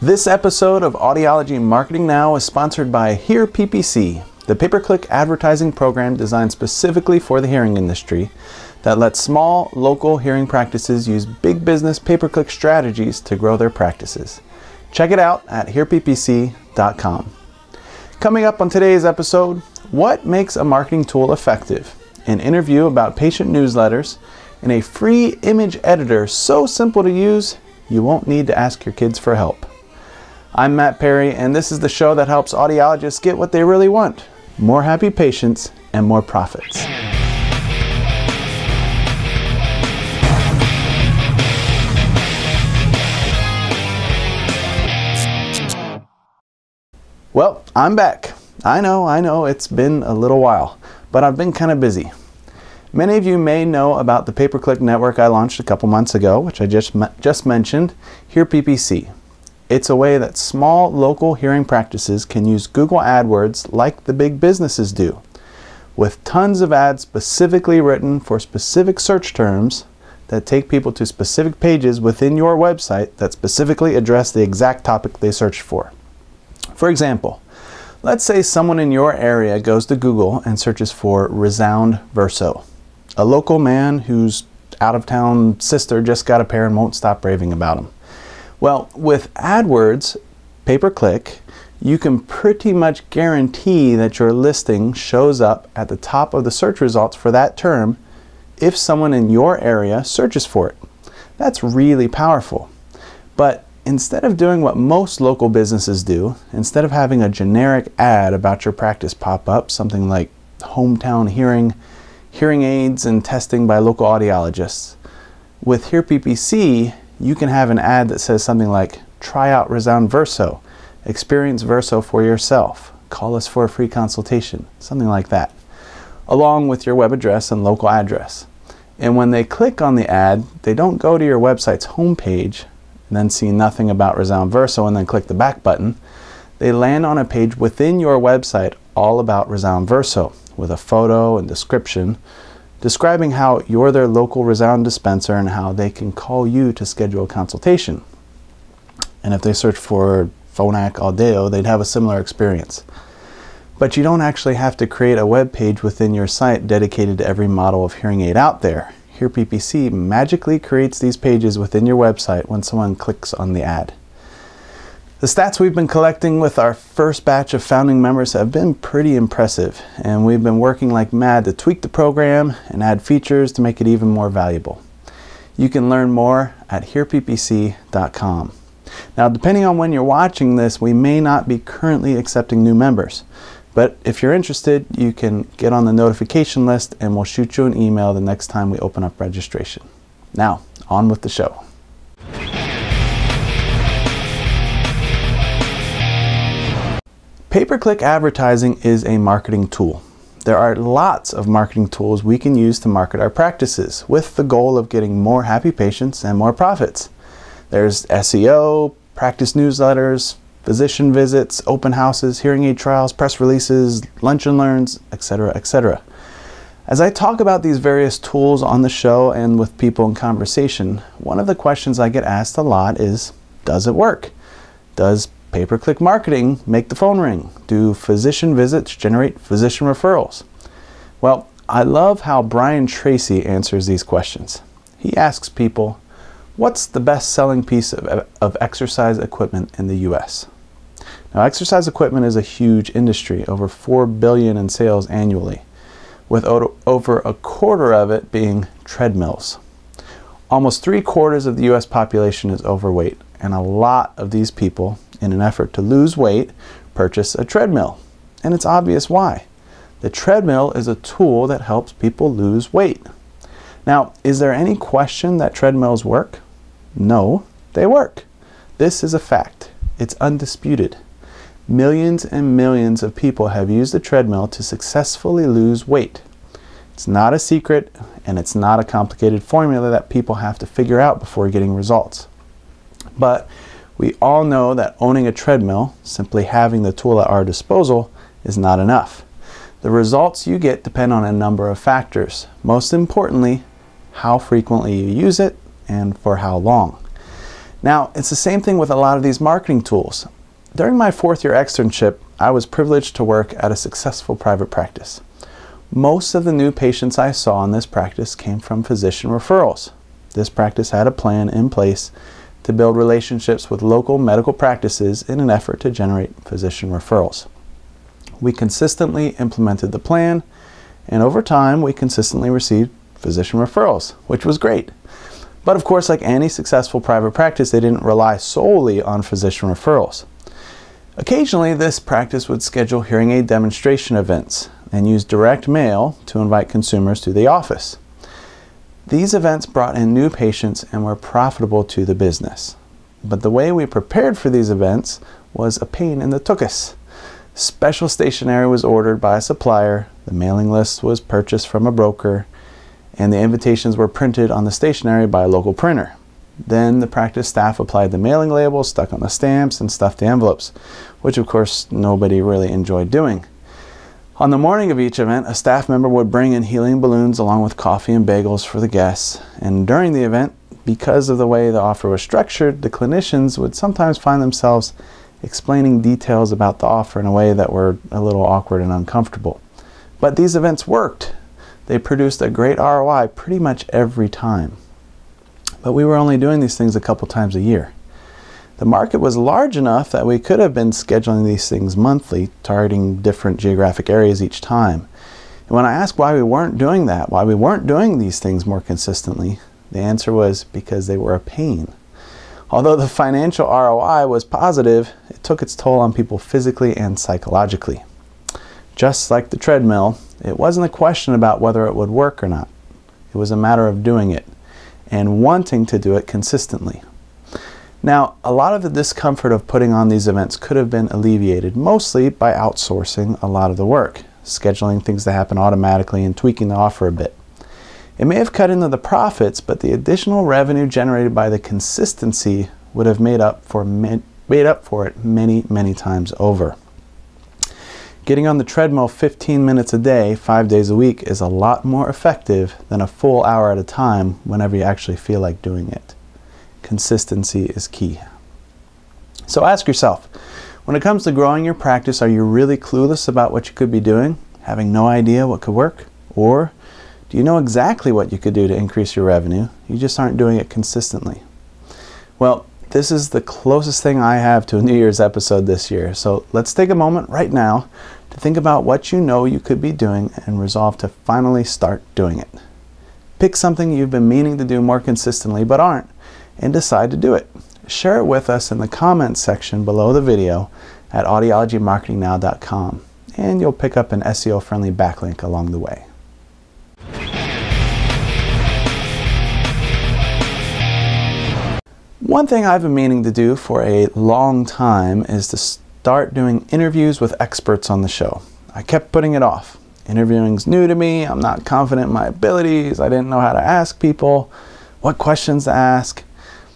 This episode of Audiology Marketing Now is sponsored by Hear PPC, the pay-per-click advertising program designed specifically for the hearing industry that lets small, local hearing practices use big business pay-per-click strategies to grow their practices. Check it out at hearppc.com. Coming up on today's episode, what makes a marketing tool effective? An interview about patient newsletters, and a free image editor so simple to use, you won't need to ask your kids for help. I'm Matt Perry, and this is the show that helps audiologists get what they really want: more happy patients and more profits. Well, I'm back. I know, it's been a little while, but I've been kind of busy. Many of you may know about the pay-per-click network I launched a couple months ago, which I just mentioned, Hear PPC. It's a way that small local hearing practices can use Google AdWords like the big businesses do, with tons of ads specifically written for specific search terms that take people to specific pages within your website that specifically address the exact topic they searched for. For example, let's say someone in your area goes to Google and searches for Resound Verso. A local man whose out-of-town sister just got a pair and won't stop raving about them. Well, with AdWords, pay-per-click, you can pretty much guarantee that your listing shows up at the top of the search results for that term if someone in your area searches for it. That's really powerful. But instead of doing what most local businesses do, instead of having a generic ad about your practice pop up, something like hometown hearing aids and testing by local audiologists, with Hear PPC, you can have an ad that says something like, try out Resound Verso, experience Verso for yourself, call us for a free consultation, something like that, along with your web address and local address. And when they click on the ad, they don't go to your website's homepage and then see nothing about Resound Verso and then click the back button. They land on a page within your website all about Resound Verso, with a photo and description describing how you're their local Resound dispenser and how they can call you to schedule a consultation. And if they search for Phonak Audio, they'd have a similar experience. But you don't actually have to create a web page within your site dedicated to every model of hearing aid out there. Hear PPC magically creates these pages within your website when someone clicks on the ad. The stats we've been collecting with our first batch of founding members have been pretty impressive, and we've been working like mad to tweak the program and add features to make it even more valuable. You can learn more at hearppc.com. Now, depending on when you're watching this, we may not be currently accepting new members, but if you're interested, you can get on the notification list and we'll shoot you an email the next time we open up registration. Now, on with the show. Pay-per-click advertising is a marketing tool. There are lots of marketing tools we can use to market our practices with the goal of getting more happy patients and more profits. There's SEO, practice newsletters, physician visits, open houses, hearing aid trials, press releases, lunch and learns, etc., etc. As I talk about these various tools on the show and with people in conversation, one of the questions I get asked a lot is, does it work? Does pay-per-click marketing make the phone ring? Do physician visits generate physician referrals? Well, I love how Brian Tracy answers these questions. He asks people, what's the best-selling piece of exercise equipment in the US? Now, exercise equipment is a huge industry, over $4 billion in sales annually, with over a quarter of it being treadmills. Almost 3/4 of the US population is overweight, and a lot of these people, in an effort to lose weight, purchase a treadmill. And it's obvious why. The treadmill is a tool that helps people lose weight. Now, is there any question that treadmills work? No, they work. This is a fact. It's undisputed. Millions and millions of people have used the treadmill to successfully lose weight. It's not a secret, and it's not a complicated formula that people have to figure out before getting results. But we all know that owning a treadmill, simply having the tool at our disposal, is not enough. The results you get depend on a number of factors. Most importantly, how frequently you use it and for how long. Now, it's the same thing with a lot of these marketing tools. During my 4th year externship, I was privileged to work at a successful private practice. Most of the new patients I saw in this practice came from physician referrals. This practice had a plan in place to build relationships with local medical practices in an effort to generate physician referrals. We consistently implemented the plan, and over time we consistently received physician referrals, which was great. But of course, like any successful private practice, they didn't rely solely on physician referrals. Occasionally, this practice would schedule hearing aid demonstration events and use direct mail to invite consumers to the office. These events brought in new patients and were profitable to the business. But the way we prepared for these events was a pain in the tuchus. Special stationery was ordered by a supplier, the mailing list was purchased from a broker, and the invitations were printed on the stationery by a local printer. Then the practice staff applied the mailing labels, stuck on the stamps, and stuffed the envelopes, which of course nobody really enjoyed doing. On the morning of each event, a staff member would bring in helium balloons along with coffee and bagels for the guests. And during the event, because of the way the offer was structured, the clinicians would sometimes find themselves explaining details about the offer in a way that were a little awkward and uncomfortable. But these events worked. They produced a great ROI pretty much every time. But we were only doing these things a couple times a year. The market was large enough that we could have been scheduling these things monthly, targeting different geographic areas each time. And when I asked why we weren't doing that, why we weren't doing these things more consistently, the answer was because they were a pain. Although the financial ROI was positive, it took its toll on people physically and psychologically. Just like the treadmill, it wasn't a question about whether it would work or not. It was a matter of doing it and wanting to do it consistently. Now, a lot of the discomfort of putting on these events could have been alleviated mostly by outsourcing a lot of the work, scheduling things to happen automatically and tweaking the offer a bit. It may have cut into the profits, but the additional revenue generated by the consistency would have made up for it many, many times over. Getting on the treadmill 15 minutes a day, 5 days a week is a lot more effective than a full hour at a time whenever you actually feel like doing it. Consistency is key. So ask yourself, when it comes to growing your practice, are you really clueless about what you could be doing, having no idea what could work? Or do you know exactly what you could do to increase your revenue? You just aren't doing it consistently. Well, this is the closest thing I have to a New Year's episode this year. So let's take a moment right now to think about what you know you could be doing and resolve to finally start doing it. Pick something you've been meaning to do more consistently but aren't, and decide to do it. Share it with us in the comments section below the video at audiologymarketingnow.com, and you'll pick up an SEO-friendly backlink along the way. One thing I've been meaning to do for a long time is to start doing interviews with experts on the show. I kept putting it off. Interviewing's new to me, I'm not confident in my abilities, I didn't know how to ask people, what questions to ask.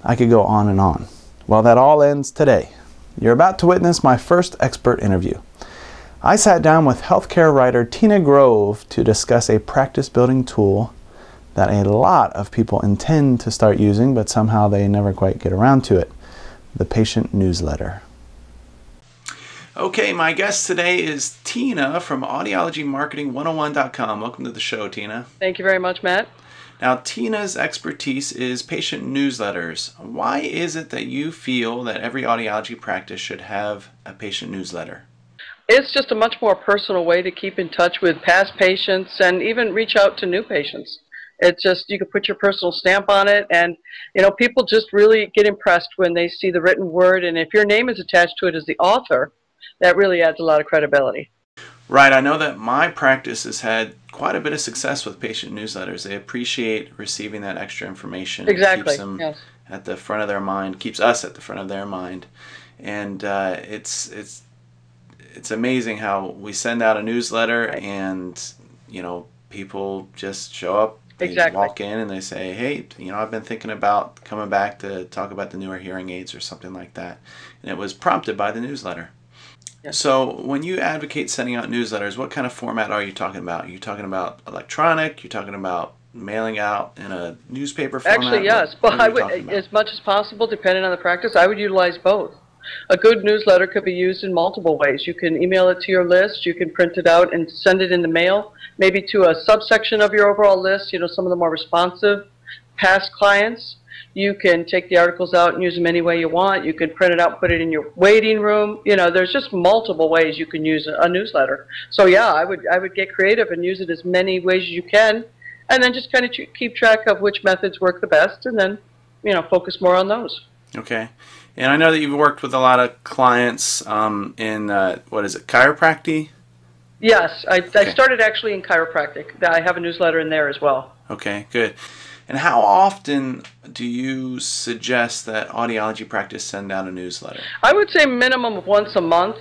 I could go on and on. Well, that all ends today. You're about to witness my first expert interview. I sat down with healthcare writer Tina Grove to discuss a practice building tool that a lot of people intend to start using, but somehow they never quite get around to it, the patient newsletter. Okay, my guest today is Tina from AudiologyMarketing101.com. Welcome to the show, Tina. Thank you very much, Matt. Now, Tina's expertise is patient newsletters. Why is it that you feel that every audiology practice should have a patient newsletter? It's just a much more personal way to keep in touch with past patients and even reach out to new patients. It's just, you can put your personal stamp on it, and people just really get impressed when they see the written word, and if your name is attached to it as the author, that really adds a lot of credibility. Right, I know that my practice has had quite a bit of success with patient newsletters. They appreciate receiving that extra information. Exactly. It keeps them at the front of their mind, keeps us at the front of their mind. And it's amazing how we send out a newsletter and, people just show up. They walk in and they say, hey, I've been thinking about coming back to talk about the newer hearing aids or something like that. And it was prompted by the newsletter. Yes. So when you advocate sending out newsletters, what kind of format are you talking about? Are you talking about electronic? You're talking about mailing out in a newspaper format? Actually, yes, What but are I you would, talking about? as much as possible, depending on the practice, I would utilize both. A good newsletter could be used in multiple ways. You can email it to your list, you can print it out and send it in the mail, maybe to a subsection of your overall list, some of the more responsive past clients. You can take the articles out and use them any way you want. You can print it out, put it in your waiting room. There's just multiple ways you can use a newsletter. So yeah, I would get creative and use it as many ways as you can, and then just kind of keep track of which methods work the best, and then focus more on those. Okay. And I know that you've worked with a lot of clients in, what is it, chiropractic? Yes, I started actually in chiropractic. I have a newsletter in there as well. Okay, good. And how often do you suggest that audiology practice send out a newsletter? I would say minimum of once a month.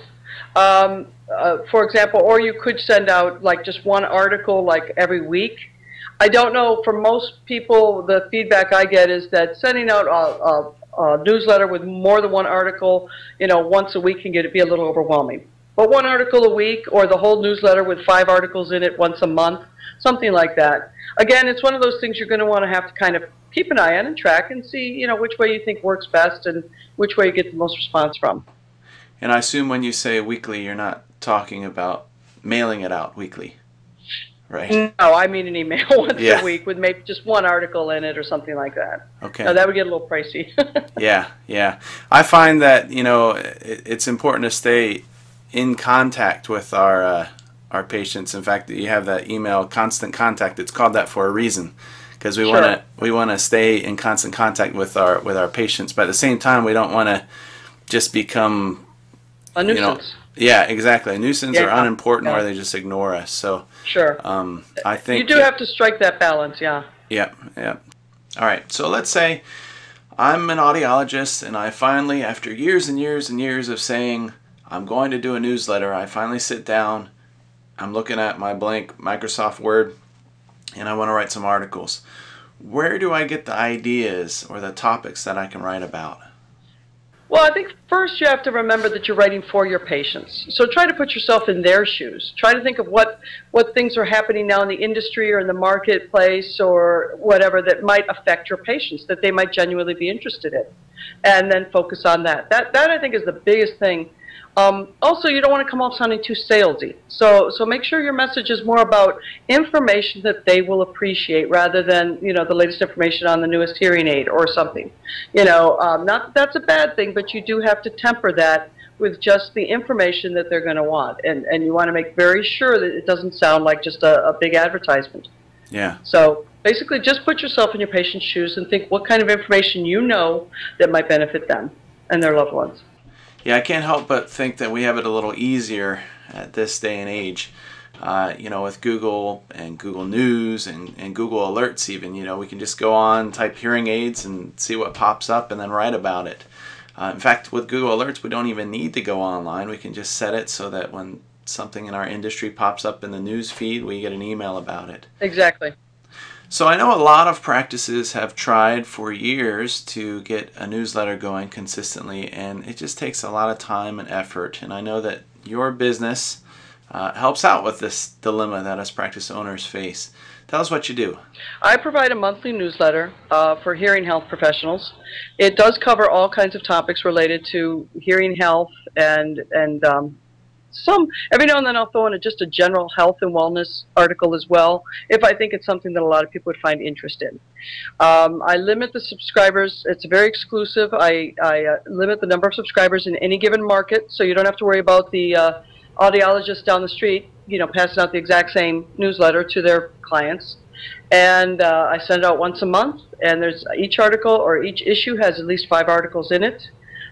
For example, or you could send out like just one article like every week. I don't know, for most people, the feedback I get is that sending out a newsletter with more than one article, once a week can be a little overwhelming. But one article a week, or the whole newsletter with 5 articles in it once a month, something like that. Again, it's one of those things you're going to have to kind of keep an eye on and track and see, which way you think works best and which way you get the most response from. And I assume when you say weekly, you're not talking about mailing it out weekly, right? No, I mean an email once a week with maybe just one article in it or something like that. Okay. Now, that would get a little pricey. Yeah. I find that, it's important to stay in contact with our patients. In fact, you have that email constant contact. It's called that for a reason, because we want to stay in constant contact with our patients. But at the same time, we don't want to just become a nuisance. Yeah, exactly. A nuisance or unimportant where they just ignore us. So I think you do have to strike that balance. Yeah. Yeah. All right. So let's say I'm an audiologist, and I finally, after years and years and years of saying I'm going to do a newsletter, I finally sit down, I'm looking at my blank Microsoft Word, and I want to write some articles. Where do I get the ideas or the topics that I can write about? Well, I think first you have to remember that you're writing for your patients. So try to put yourself in their shoes. Try to think of what things are happening now in the industry or in the marketplace or whatever that might affect your patients, that they might genuinely be interested in. And then focus on that. That I think is the biggest thing. Also, you don't want to come off sounding too salesy. So make sure your message is more about information that they will appreciate rather than, the latest information on the newest hearing aid or something. Not that that's a bad thing, but you do have to temper that with just the information that they're going to want. And you want to make very sure that it doesn't sound like just a big advertisement. Yeah. So basically just put yourself in your patient's shoes and think what kind of information that might benefit them and their loved ones. Yeah, I can't help but think that we have it a little easier at this day and age. With Google and Google News and Google Alerts even, we can just go on, type hearing aids and see what pops up and then write about it. In fact, with Google Alerts, we don't even need to go online. We can just set it so that when something in our industry pops up in the news feed, we get an email about it. Exactly. So I know a lot of practices have tried for years to get a newsletter going consistently, and it just takes a lot of time and effort. And I know that your business helps out with this dilemma that us practice owners face. Tell us what you do. I provide a monthly newsletter for hearing health professionals. It does cover all kinds of topics related to hearing health and every now and then I'll throw in just a general health and wellness article as well, if I think it's something that a lot of people would find interest in. I limit the subscribers. It's very exclusive. I limit the number of subscribers in any given market, so you don't have to worry about the audiologist down the street, passing out the exact same newsletter to their clients. And I send it out once a month, and each article or each issue has at least 5 articles in it.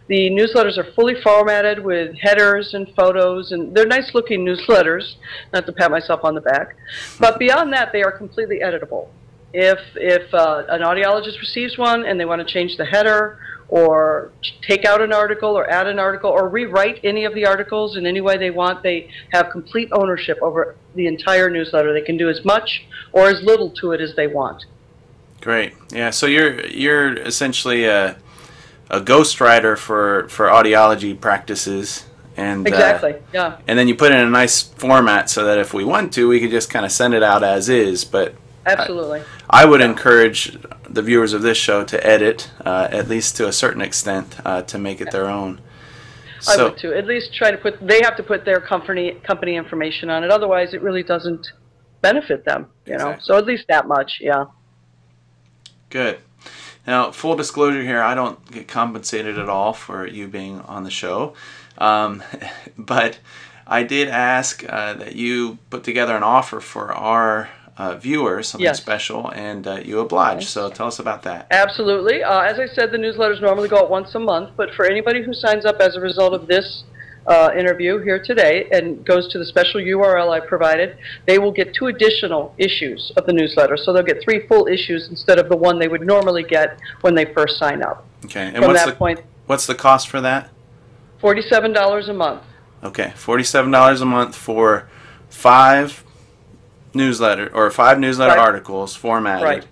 The newsletters are fully formatted with headers and photos, and they're nice-looking newsletters, not to pat myself on the back. But beyond that, they are completely editable. If an audiologist receives one and they want to change the header or take out an article or add an article or rewrite any of the articles in any way they want, they have complete ownership over the entire newsletter. They can do as much or as little to it as they want. Great. Yeah, so you're essentially a ghostwriter for audiology practices, and exactly, yeah. And then you put it in a nice format so that if we want to, we could just kind of send it out as is. But Absolutely. I would encourage the viewers of this show to edit, at least to a certain extent, to make it their own. I would too. At least try to they have to put their company information on it. Otherwise, it really doesn't benefit them, you know. So at least that much, yeah. Good. Now, full disclosure here, I don't get compensated at all for you being on the show. But I did ask that you put together an offer for our viewers, something special, and you obliged. So tell us about that. Absolutely. As I said, the newsletters normally go out once a month, but for anybody who signs up as a result of this interview here today and goes to the special URL I provided, they will get 2 additional issues of the newsletter. So they'll get 3 full issues instead of the one they would normally get when they first sign up. Okay. And what's the cost for that? $47 a month. Okay, $47 a month for 5 newsletter articles formatted. Right.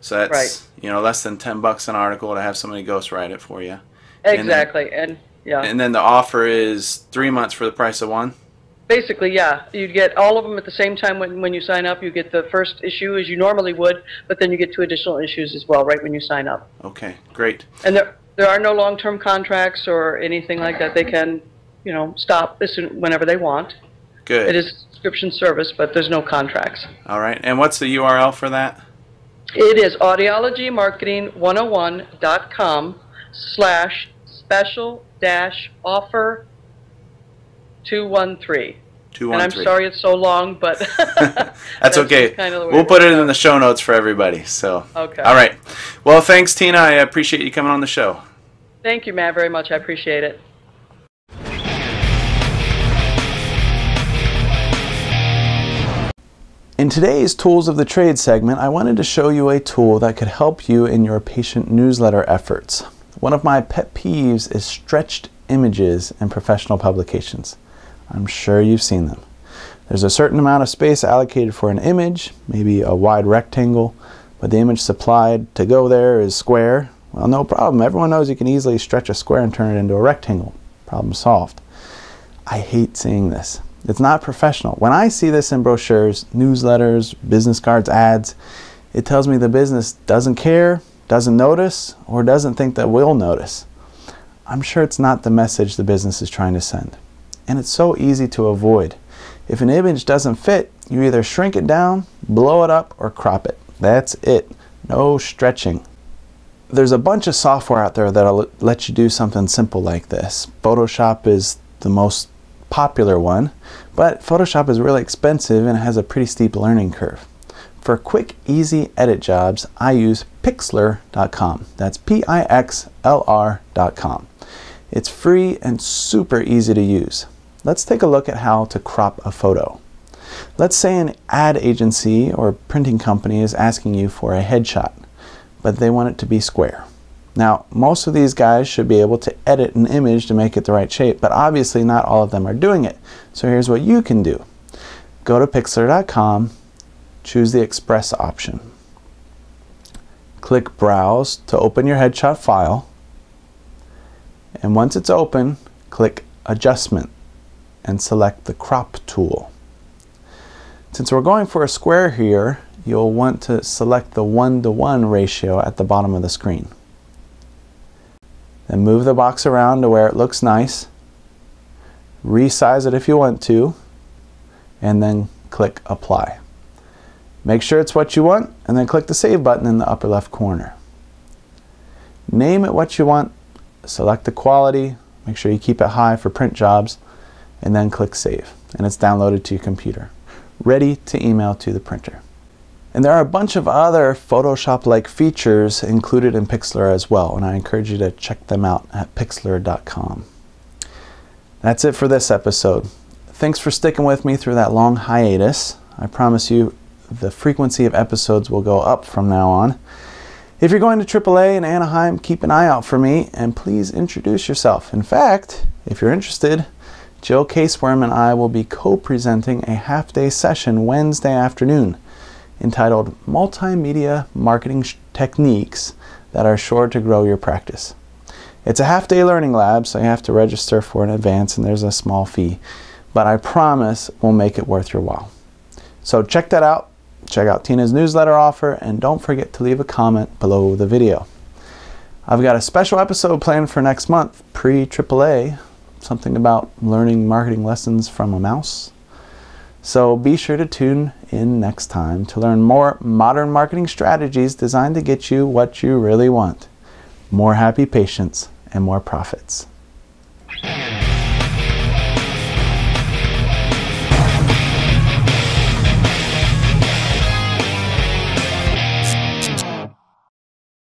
So that's you know, less than $10 an article to have somebody ghostwrite it for you. Exactly. And then the offer is 3 months for the price of one? Basically, yeah. You get all of them at the same time when you sign up. You get the first issue as you normally would, but then you get 2 additional issues as well right when you sign up. Okay, great. And there are no long-term contracts or anything like that. They can, you know, stop this whenever they want. Good. It is a subscription service, but there's no contracts. All right. And what's the URL for that? It is audiologymarketing101.com/special-offer 213. And I'm sorry it's so long, but that's okay. We'll put it in the show notes for everybody. So okay. All right. Well, thanks, Tina. I appreciate you coming on the show. Thank you, Matt, very much. I appreciate it. In today's Tools of the Trade segment, I wanted to show you a tool that could help you in your patient newsletter efforts. One of my pet peeves is stretched images in professional publications. I'm sure you've seen them. There's a certain amount of space allocated for an image, maybe a wide rectangle, but the image supplied to go there is square. Well, no problem. Everyone knows you can easily stretch a square and turn it into a rectangle. Problem solved. I hate seeing this. It's not professional. When I see this in brochures, newsletters, business cards, ads, it tells me the business doesn't care, doesn't notice, or doesn't think that we'll notice. I'm sure it's not the message the business is trying to send. And it's so easy to avoid. If an image doesn't fit, you either shrink it down, blow it up, or crop it. That's it. No stretching. There's a bunch of software out there that'll let you do something simple like this. Photoshop is the most popular one, but Photoshop is really expensive and it has a pretty steep learning curve. For quick, easy edit jobs, I use Pixlr.com. That's Pixlr.com. It's free and super easy to use. Let's take a look at how to crop a photo. Let's say an ad agency or printing company is asking you for a headshot, but they want it to be square. Now, most of these guys should be able to edit an image to make it the right shape, but obviously not all of them are doing it. So here's what you can do. Go to Pixlr.com, choose the Express option. Click Browse to open your headshot file, and once it's open, click Adjustment and select the Crop tool. Since we're going for a square here, you'll want to select the 1:1 ratio at the bottom of the screen. Then move the box around to where it looks nice, resize it if you want to, and then click Apply. Make sure it's what you want, and then click the Save button in the upper left corner. Name it what you want, select the quality, make sure you keep it high for print jobs, and then click Save, and it's downloaded to your computer, ready to email to the printer. And there are a bunch of other Photoshop-like features included in Pixlr as well, and I encourage you to check them out at Pixlr.com. That's it for this episode. Thanks for sticking with me through that long hiatus. I promise you the frequency of episodes will go up from now on. If you're going to AAA in Anaheim, keep an eye out for me, and please introduce yourself. In fact, if you're interested, Jill Caseworm and I will be co-presenting a half-day session Wednesday afternoon entitled Multimedia Marketing Techniques That Are Sure to Grow Your Practice. It's a half-day learning lab, so you have to register for it in advance, and there's a small fee, but I promise we'll make it worth your while. So check that out. check out Tina's newsletter offer, and don't forget to leave a comment below the video. I've got a special episode planned for next month, pre-AAA, something about learning marketing lessons from a mouse. So be sure to tune in next time to learn more modern marketing strategies designed to get you what you really want: more happy patients and more profits.